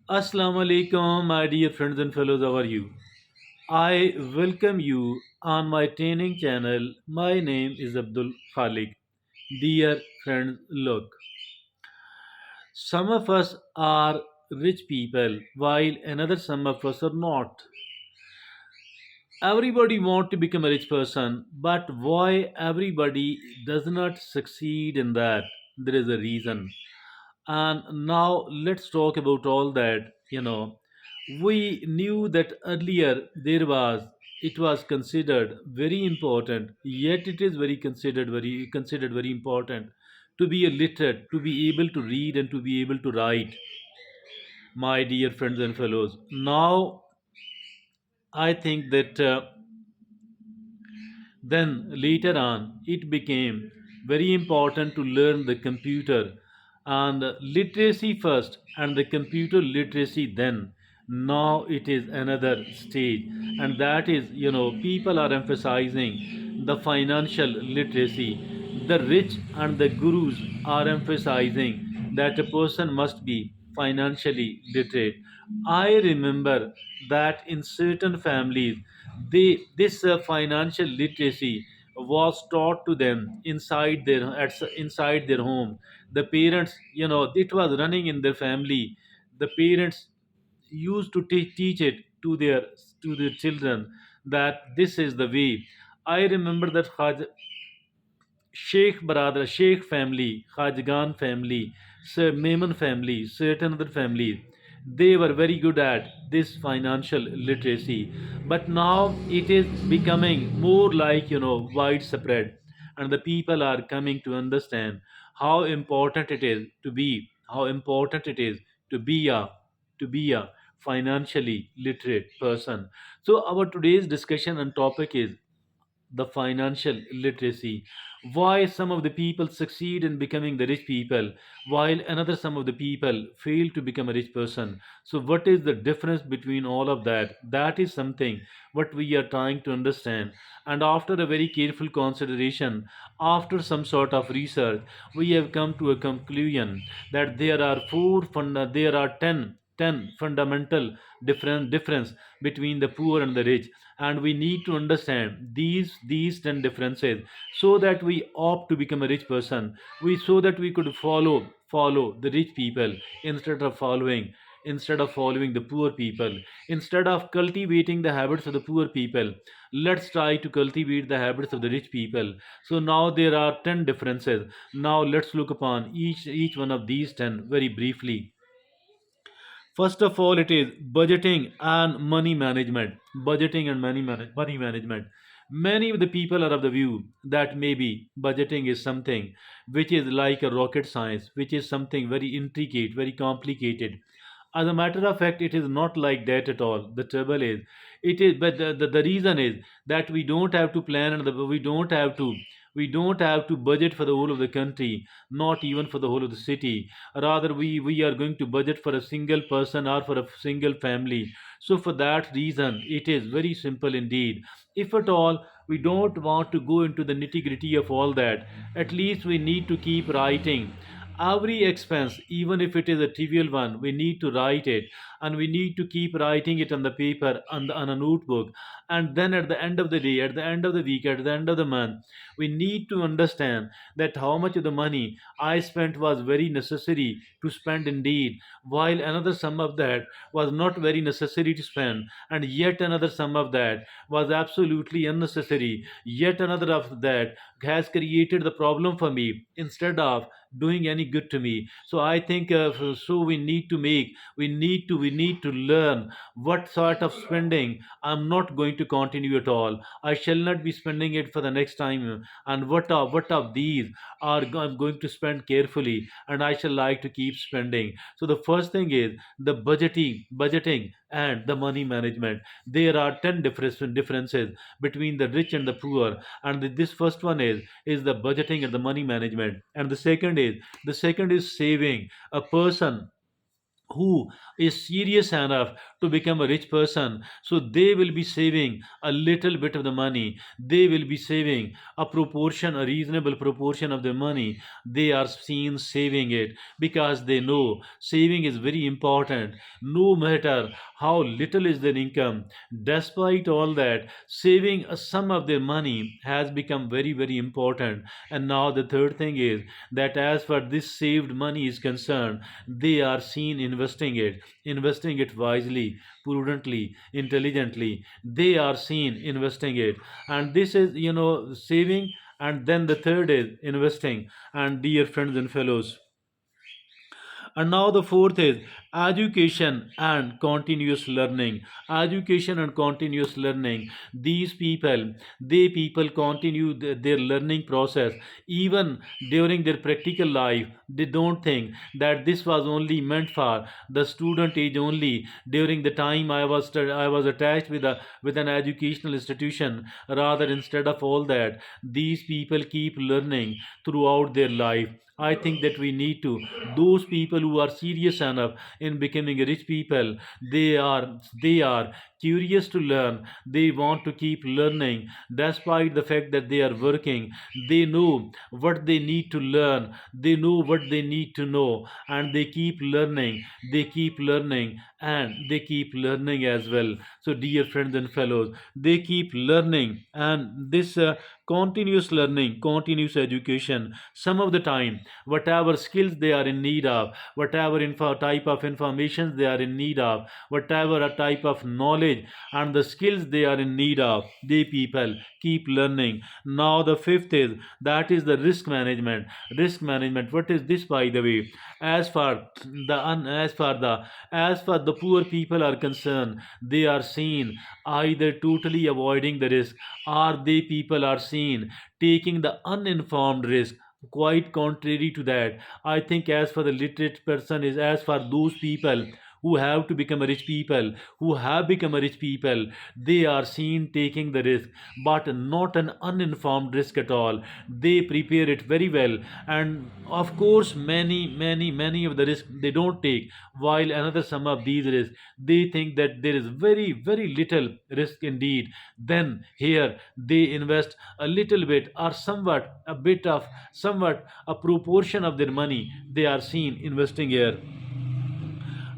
Assalamu alaikum, my dear friends and fellows. How are you? I welcome you on my training channel. My name is Abdul Khalik. Dear friends, look, some of us are rich people while another some of us are not. Everybody want to become a rich person, but why everybody does not succeed in that? There is a reason. And now let's talk about all that. We knew that earlier it was considered very important, yet it is very considered very important to be a literate, to be able to read and to be able to write, my dear friends and fellows. Now I think that then later on, it became very important to learn the computer and literacy first and the computer literacy then. Now it is another stage, and that is, people are emphasizing the financial literacy. The rich and the gurus are emphasizing that a person must be financially literate. I remember that in certain families, this financial literacy was taught to them inside their home. The parents, it was running in their family. The parents used to teach it to their children that this is the way. I remember that Sheikh brother, Sheikh family, Khajgan family, Sir Maimun family, certain other families, they were very good at this financial literacy. But now it is becoming more like, widespread, and the people are coming to understand how important it is to be a financially literate person. So our today's discussion and topic is the financial literacy. Why some of the people succeed in becoming the rich people while another some of the people fail to become a rich person. So what is the difference between all of that? That is something what we are trying to understand. And after a very careful consideration, after some sort of research, we have come to a conclusion that there are 10 fundamental difference between the poor and the rich, and we need to understand these 10 differences so that we opt to become a rich person. So that we could follow the rich people instead of following the poor people. Instead of cultivating the habits of the poor people, let's try to cultivate the habits of the rich people. So now there are 10 differences. Now let's look upon each one of these 10 very briefly. First of all, it is budgeting and money management. Budgeting and money management. Many of the people are of the view that maybe budgeting is something which is like a rocket science, which is something very intricate, very complicated. As a matter of fact, it is not like that at all. The trouble is, but the reason is that we don't have to plan, and we don't have to budget for the whole of the country, not even for the whole of the city. Rather, we are going to budget for a single person or for a single family. So for that reason, it is very simple indeed. If at all we don't want to go into the nitty gritty of all that, at least we need to keep writing every expense, even if it is a trivial one. We need to write it, and we need to keep writing it on the paper, on a notebook. And then at the end of the day, at the end of the week, at the end of the month, we need to understand that how much of the money I spent was very necessary to spend indeed, while another sum of that was not very necessary to spend, and yet another sum of that was absolutely unnecessary. Yet another of that has created the problem for me instead of doing any good to me. So I think so we need to learn what sort of spending I'm not going to continue at all. I shall not be spending it for the next time, and what of these I'm going to spend carefully, and I shall like to keep spending. So the first thing is the budgeting and the money management. There are 10 differences between the rich and the poor, and this first one is the budgeting and the money management. And the second is saving. A person who is serious enough to become a rich person, so they will be saving a little bit of the money. They will be saving a proportion, a reasonable proportion of the money. They are seen saving it because they know saving is very important. No matter how little is their income, despite all that, saving a sum of their money has become very, very important. And now the third thing is that as far this saved money is concerned, they are seen investing it wisely, prudently, intelligently. They are seen investing it. And this is, saving. And then the third is investing. And dear friends and fellows, and now the fourth is education and continuous learning. Education and continuous learning. These people, they people continue their learning process even during their practical life. They don't think that this was only meant for the student age only. During the time I was attached with an educational institution. Rather, instead of all that, these people keep learning throughout their life. I think that we need to, those people who are serious enough in becoming rich people, they are curious to learn. They want to keep learning despite the fact that they are working. They know what they need to learn. They know what they need to know, and they keep learning. They keep learning, and they keep learning as well. So, dear friends and fellows, they keep learning, and this continuous learning, continuous education, some of the time, whatever skills they are in need of, whatever type of information they are in need of, whatever a type of knowledge and the skills they are in need of, they people keep learning. Now the fifth is, that is the risk management. Risk management, what is this, by the way? As far the as far the poor people are concerned, they are seen either totally avoiding the risk, or they people are seen taking the uninformed risk. Quite contrary to that, I think as for the literate person is, as for those people who have to become a rich people, who have become a rich people, they are seen taking the risk, but not an uninformed risk at all. They prepare it very well, and of course many of the risks they don't take, while another some of these risks they think that there is very, very little risk indeed. Then here they invest a little bit, or somewhat a bit of, somewhat a proportion of their money they are seen investing here.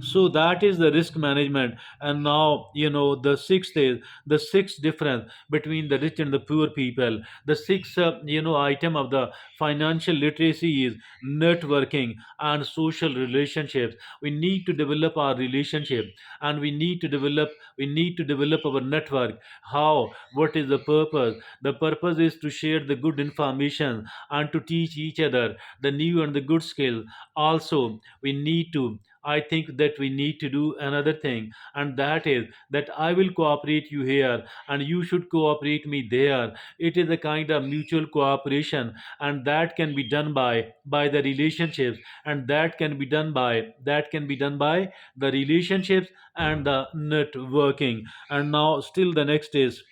So that is the risk management. And now, the sixth is, the sixth difference between the rich and the poor people. The sixth item of the financial literacy is networking and social relationships. We need to develop our relationship, and we need to develop our network. How? What is the purpose? The purpose is to share the good information and to teach each other the new and the good skill. Also, we need to, I think that we need to do another thing, and that is that I will cooperate you here and you should cooperate me there. It is a kind of mutual cooperation, and that can be done by the relationships, and that can be done by the relationships and the networking. And now still the next is,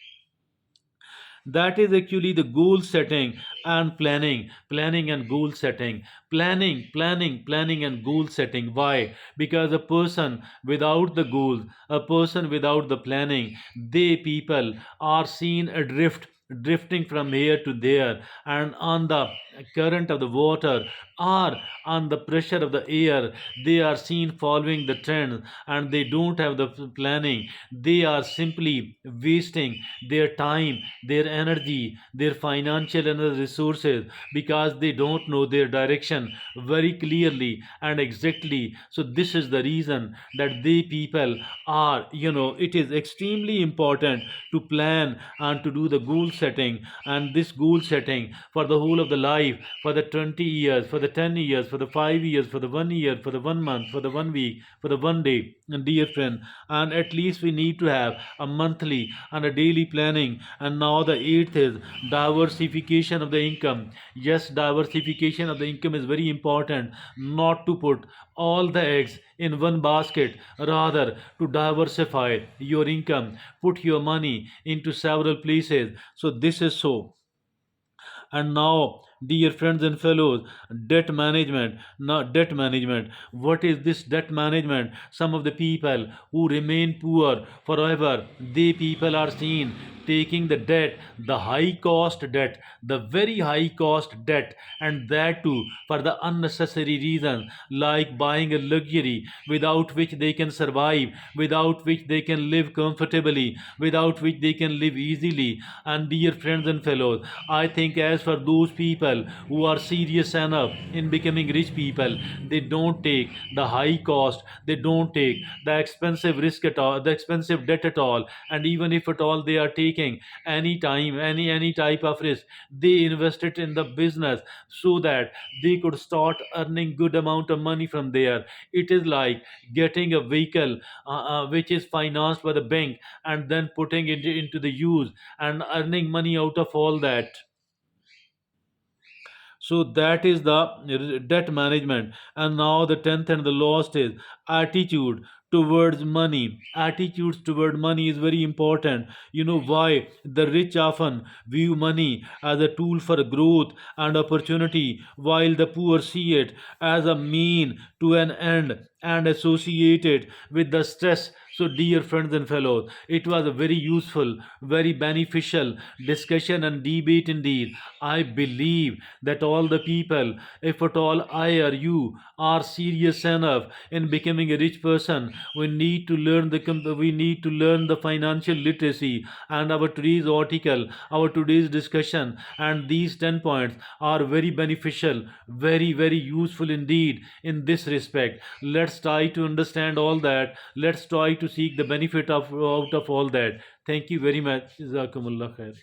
that is actually the goal setting and planning and goal setting, planning and goal setting. Why? Because a person without the goals, a person without the planning, they people are seen adrift, drifting from here to there, and on the current of the water, or on the pressure of the air, they are seen following the trend, and they don't have the planning. They are simply wasting their time, their energy, their financial and other resources, because they don't know their direction very clearly and exactly. So this is the reason that they people are, it is extremely important to plan and to do the goal setting, and this goal setting for the whole of the life, for the 20 years, for the 10 years, for the 5 years, for the 1 year, for the 1 month, for the 1 week, for the 1 day. And dear friend, and at least we need to have a monthly and a daily planning. And now the eighth is diversification of the income. Yes, diversification of the income is very important, not to put all the eggs in one basket, rather to diversify your income, put your money into several places. So this is so. And now Dear friends and fellows, debt management, not debt management. What is this debt management? Some of the people who remain poor forever, they people are seen taking the debt, the high cost debt, the very high cost debt, and that too for the unnecessary reasons like buying a luxury without which they can survive, without which they can live comfortably, without which they can live easily. And dear friends and fellows, I think as for those people who are serious enough in becoming rich people, they don't take the high cost, they don't take the expensive risk at all, the expensive debt at all. And even if at all they are taking any time, any type of risk, they invest it in the business so that they could start earning good amount of money from there. It is like getting a vehicle which is financed by the bank and then putting it into the use and earning money out of all that. So that is the debt management. And now the tenth and the last is attitude towards money. Attitudes toward money is very important. You know why? The rich often view money as a tool for growth and opportunity, while the poor see it as a mean to an end and associate it with the stress. So, dear friends and fellows, it was a very useful, very beneficial discussion and debate indeed. I believe that all the people, if at all I or you are serious enough in becoming a rich person, we need to learn the financial literacy. And our today's article, our today's discussion, and these 10 points are very beneficial, very useful indeed in this respect. Let's try to understand all that. Let's try to seek the benefit of out of all that. Thank you very much. Jazakumullah khair.